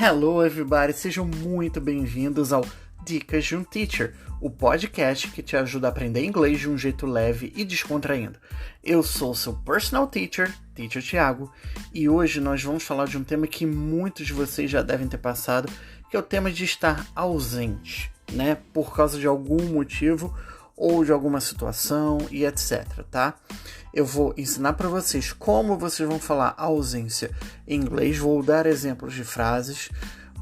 Hello everybody, sejam muito bem-vindos ao Dicas de um Teacher, o podcast que te ajuda a aprender inglês de um jeito leve e descontraindo. Eu sou seu personal teacher, Teacher Thiago, e hoje nós vamos falar de um tema que muitos de vocês já devem ter passado, que é o tema de estar ausente, né? Por causa de algum motivo ou de alguma situação e etc, tá? Eu vou ensinar para vocês como vocês vão falar ausência em inglês, vou dar exemplos de frases,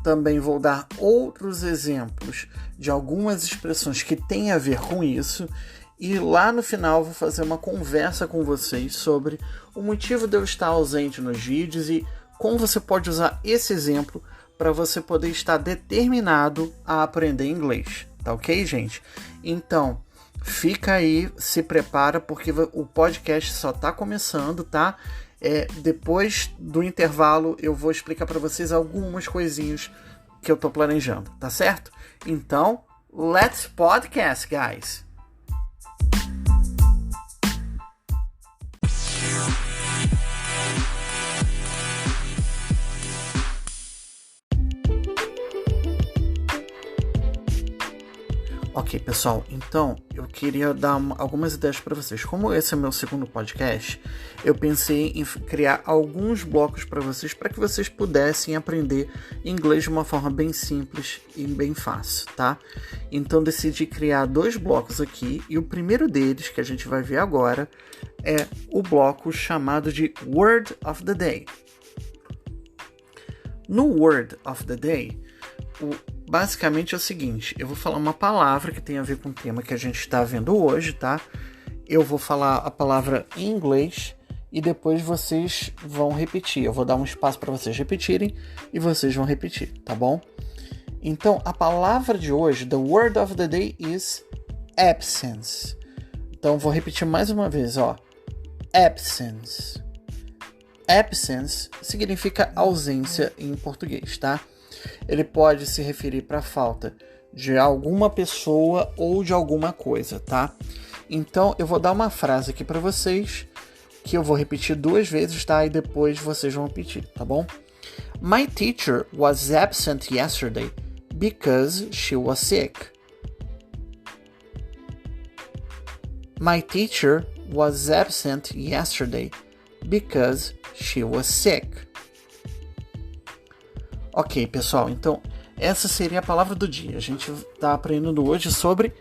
também vou dar outros exemplos de algumas expressões que têm a ver com isso e lá no final vou fazer uma conversa com vocês sobre o motivo de eu estar ausente nos vídeos e como você pode usar esse exemplo para você poder estar determinado a aprender inglês, tá ok, gente? Então, fica aí, se prepara, porque o podcast só está começando, tá? Depois do intervalo eu vou explicar para vocês algumas coisinhas que eu estou planejando, tá certo? Então, let's podcast, guys! Ok, pessoal, então eu queria dar algumas ideias para vocês. Como esse é meu segundo podcast, eu pensei em criar alguns blocos para vocês para que vocês pudessem aprender inglês de uma forma bem simples e bem fácil, tá? Então decidi criar 2 blocos aqui e o primeiro deles, que a gente vai ver agora, é o bloco chamado de Word of the Day. No Word of the Day, basicamente é o seguinte, eu vou falar uma palavra que tem a ver com o tema que a gente está vendo hoje, tá? Eu vou falar a palavra em inglês e depois vocês vão repetir. Eu vou dar um espaço para vocês repetirem e vocês vão repetir, tá bom? Então, a palavra de hoje, the word of the day is absence. Então, vou repetir mais uma vez, ó. Absence. Absence significa ausência em português, tá? Ele pode se referir para a falta de alguma pessoa ou de alguma coisa, tá? Então, eu vou dar uma frase aqui para vocês, que eu vou repetir 2 vezes, tá? E depois vocês vão repetir, tá bom? My teacher was absent yesterday because she was sick. My teacher was absent yesterday because she was sick. Ok, pessoal, então essa seria a palavra do dia. A gente está aprendendo hoje sobre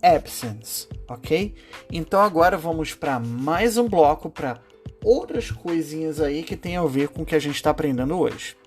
absence, ok? Então agora vamos para mais um bloco, para outras coisinhas aí que tem a ver com o que a gente está aprendendo hoje.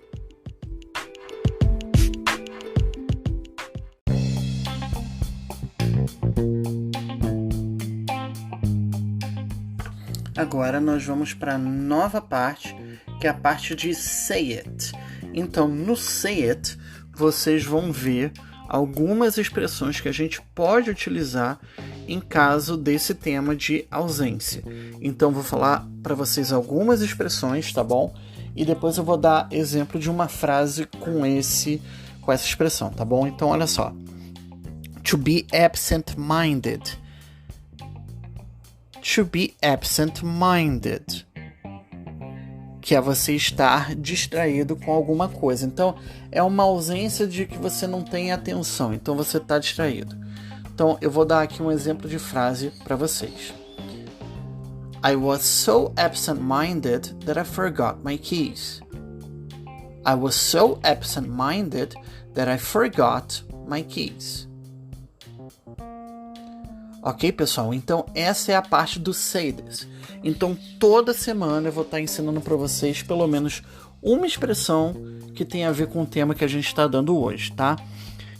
Agora nós vamos para a nova parte, que é a parte de Say It. Então, no Say It, vocês vão ver algumas expressões que a gente pode utilizar em caso desse tema de ausência. Então, vou falar para vocês algumas expressões, tá bom? E depois eu vou dar exemplo de uma frase com essa expressão, tá bom? Então, olha só. To be absent-minded. To be absent-minded, que é você estar distraído com alguma coisa. Então, é uma ausência de que você não tem atenção, então você está distraído. Então, eu vou dar aqui um exemplo de frase para vocês. I was so absent-minded that I forgot my keys. I was so absent-minded that I forgot my keys. Ok, pessoal? Então, essa é a parte do Say This. Então, toda semana eu vou estar ensinando para vocês pelo menos uma expressão que tem a ver com o tema que a gente está dando hoje, tá?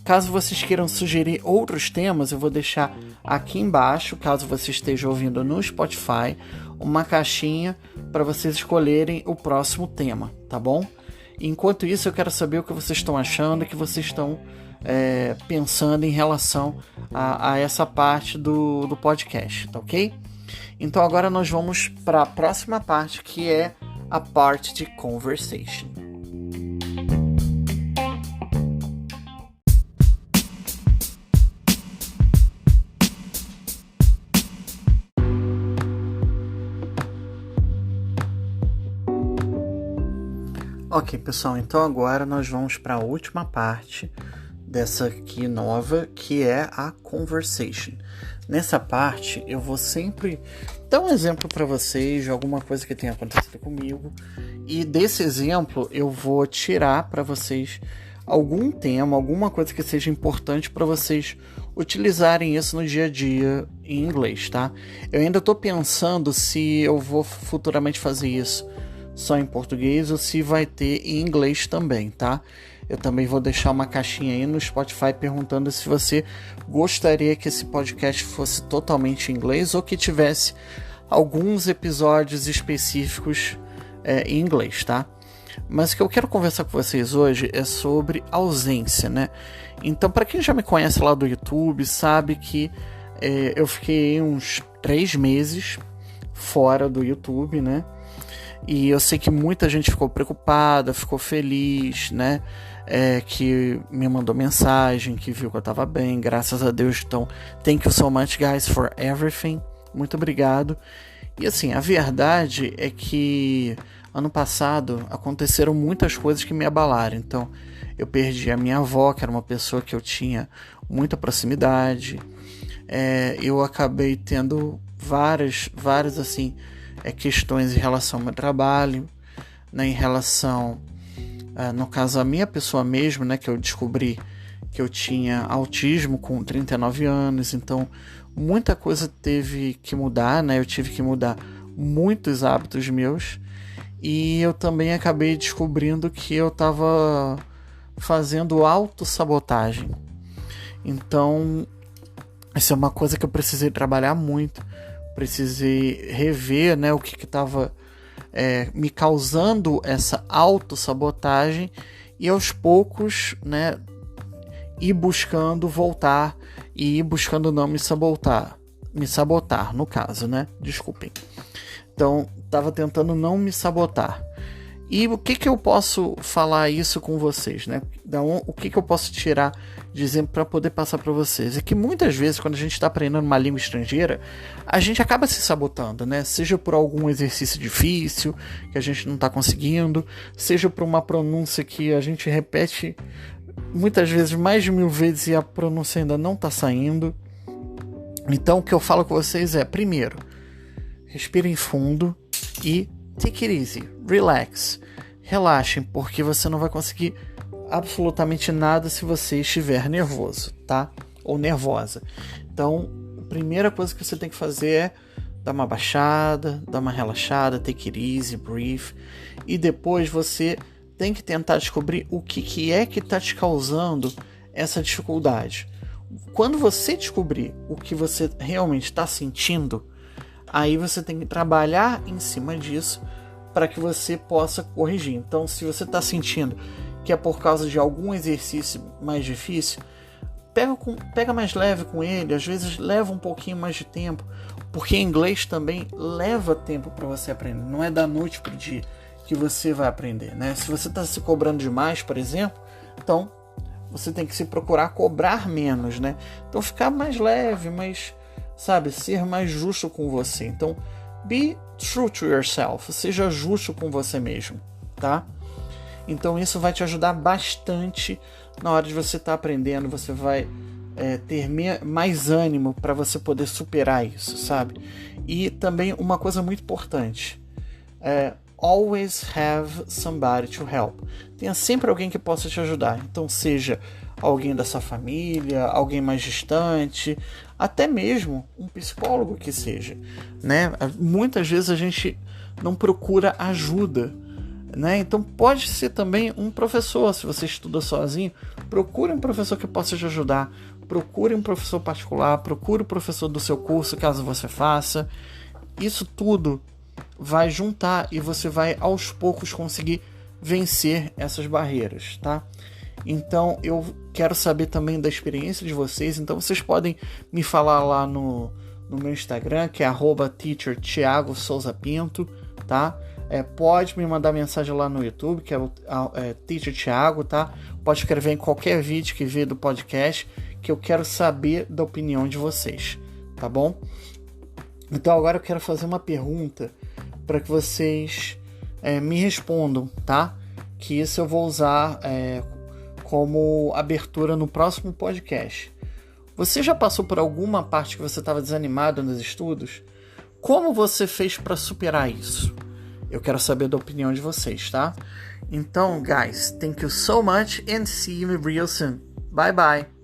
Caso vocês queiram sugerir outros temas, eu vou deixar aqui embaixo, caso você esteja ouvindo no Spotify, uma caixinha para vocês escolherem o próximo tema, tá bom? Enquanto isso, eu quero saber o que vocês estão achando, o que vocês estão pensando em relação a essa parte do podcast, tá ok? Então agora nós vamos para a próxima parte, que é a parte de conversation. Ok, pessoal, então agora nós vamos para a última parte dessa aqui nova, que é a conversation. Nessa parte, eu vou sempre dar um exemplo para vocês de alguma coisa que tenha acontecido comigo, e desse exemplo eu vou tirar para vocês algum tema, alguma coisa que seja importante para vocês utilizarem isso no dia a dia em inglês, tá? Eu ainda estou pensando se eu vou futuramente fazer isso só em português ou se vai ter em inglês também, tá? Eu também vou deixar uma caixinha aí no Spotify perguntando se você gostaria que esse podcast fosse totalmente em inglês ou que tivesse alguns episódios específicos em inglês, tá? Mas o que eu quero conversar com vocês hoje é sobre ausência, né? Então, para quem já me conhece lá do YouTube, sabe que eu fiquei uns 3 meses fora do YouTube, né? E eu sei que muita gente ficou preocupada, ficou feliz, né? Que me mandou mensagem, que viu que eu tava bem, graças a Deus. Então, thank you so much, guys, for everything. Muito obrigado. E assim, a verdade é que ano passado aconteceram muitas coisas que me abalaram. Então, eu perdi a minha avó, que era uma pessoa que eu tinha muita proximidade. Eu acabei tendo várias assim, questões em relação ao meu trabalho, né, em relação, no caso, a minha pessoa mesmo, né, que eu descobri que eu tinha autismo com 39 anos, então muita coisa teve que mudar, né, eu tive que mudar muitos hábitos meus, e eu também acabei descobrindo que eu estava fazendo autossabotagem. Então, isso é uma coisa que eu precisei trabalhar muito, precisei rever, né, o que estava me causando essa autossabotagem e aos poucos, né, ir buscando voltar e ir buscando não me sabotar, no caso, né, desculpem. Então, estava tentando não me sabotar. E o que eu posso falar isso com vocês, né? O que eu posso tirar de exemplo para poder passar para vocês? É que muitas vezes, quando a gente está aprendendo uma língua estrangeira, a gente acaba se sabotando, né? Seja por algum exercício difícil que a gente não está conseguindo, seja por uma pronúncia que a gente repete muitas vezes, mais de 1000 vezes, e a pronúncia ainda não está saindo. Então, o que eu falo com vocês é, primeiro, respirem fundo e take it easy, relax, relaxem, porque você não vai conseguir absolutamente nada se você estiver nervoso, tá? Ou nervosa. Então, a primeira coisa que você tem que fazer é dar uma baixada, dar uma relaxada, take it easy, breathe, e depois você tem que tentar descobrir o que é que está te causando essa dificuldade. Quando você descobrir o que você realmente está sentindo, aí você tem que trabalhar em cima disso para que você possa corrigir. Então, se você está sentindo que é por causa de algum exercício mais difícil, pega mais leve com ele. Às vezes leva um pouquinho mais de tempo, porque em inglês também leva tempo para você aprender. Não é da noite para o dia que você vai aprender, né? Se você está se cobrando demais, por exemplo, então você tem que se procurar cobrar menos, né? Então ficar mais leve, mas ser mais justo com você. Então, be true to yourself, seja justo com você mesmo, tá? Então isso vai te ajudar bastante na hora de você estar aprendendo. Você vai ter mais ânimo para você poder superar isso, sabe? E também uma coisa muito importante, always have somebody to help. Tenha sempre alguém que possa te ajudar. Então seja alguém da sua família, alguém mais distante, até mesmo um psicólogo que seja, né? Muitas vezes a gente não procura ajuda, né? Então pode ser também um professor. Se você estuda sozinho, procure um professor que possa te ajudar, procure um professor particular, procure o professor do seu curso, caso você faça. Isso tudo vai juntar e você vai aos poucos conseguir vencer essas barreiras, tá? Então eu quero saber também da experiência de vocês. Então vocês podem me falar lá no meu Instagram, que é @teacher_Thiago_Souza_Pinto, tá? Pode me mandar mensagem lá no YouTube, que é Teacher Thiago, tá? Pode escrever em qualquer vídeo que vê do podcast, que eu quero saber da opinião de vocês, tá bom? Então agora eu quero fazer uma pergunta para que vocês me respondam, tá? que isso eu vou usar como abertura no próximo podcast. Você já passou por alguma parte que você estava desanimado nos estudos? Como você fez para superar isso? Eu quero saber da opinião de vocês, tá? Então, guys, thank you so much and see you real soon. Bye bye.